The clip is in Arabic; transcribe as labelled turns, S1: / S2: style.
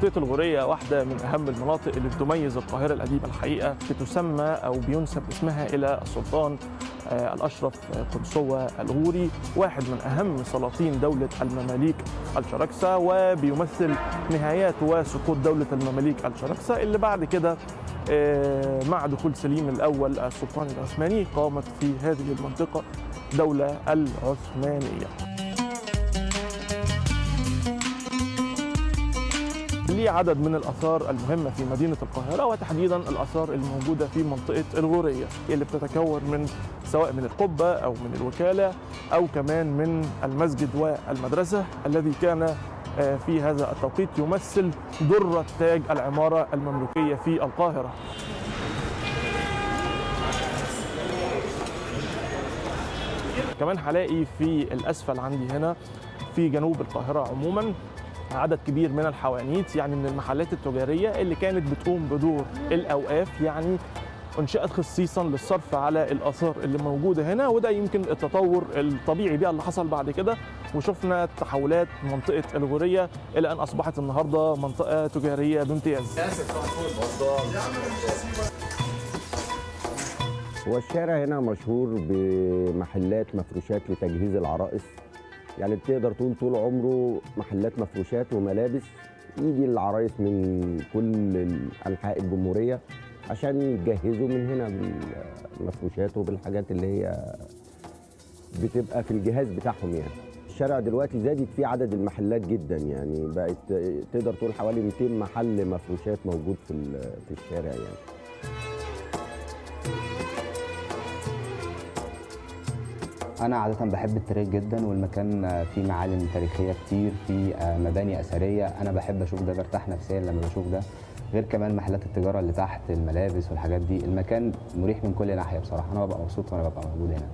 S1: منطقة الغورية واحدة من أهم المناطق اللي بتميز القاهرة القديمة الحقيقة، بتسمى أو بينسب اسمها إلى السلطان الأشرف قنصوة الغوري، واحد من أهم سلاطين دولة المماليك الشركسة، وبيمثل نهايات وسقوط دولة المماليك الشركسة اللي بعد كده مع دخول سليم الأول السلطان العثماني قامت في هذه المنطقة دولة العثمانية. ليه عدد من الآثار المهمة في مدينة القاهرة، وتحديدا الآثار الموجودة في منطقة الغورية اللي بتتكون من سواء من القبة أو من الوكالة أو كمان من المسجد والمدرسة الذي كان في هذا التوقيت يمثل درة تاج العمارة المملوكية في القاهرة. كمان هلاقي في الأسفل عندي هنا في جنوب القاهرة عموما عدد كبير من الحوانيت، يعني من المحلات التجارية اللي كانت بتقوم بدور الأوقاف، يعني انشئت خصيصا للصرف على الآثار اللي موجودة هنا، وده يمكن التطور الطبيعي بقى اللي حصل بعد كده، وشفنا تحولات منطقة الغورية إلى أن أصبحت النهاردة منطقة تجارية بامتياز.
S2: هو الشارع هنا مشهور بمحلات مفروشات لتجهيز العرائس، يعني بتقدر تقول طول عمره محلات مفروشات وملابس، يجي العرايس من كل أنحاء الجمهورية عشان يجهزوا من هنا بالمفروشات وبالحاجات اللي هي بتبقى في الجهاز بتاعهم. يعني الشارع دلوقتي زادت فيه عدد المحلات جدا، يعني بقت تقدر تقول حوالي 200 محل مفروشات موجود في الشارع يعني.
S3: أنا عادة بحب التاريخ جدا، والمكان فيه معالم تاريخية كتير، فيه مباني أثرية، أنا بحب أشوف ده، برتاح نفسيا لما بشوف ده، غير كمان محلات التجارة اللي تحت، الملابس والحاجات دي. المكان مريح من كل ناحية بصراحة، أنا ببقى مبسوط وأنا ببقى موجود هنا.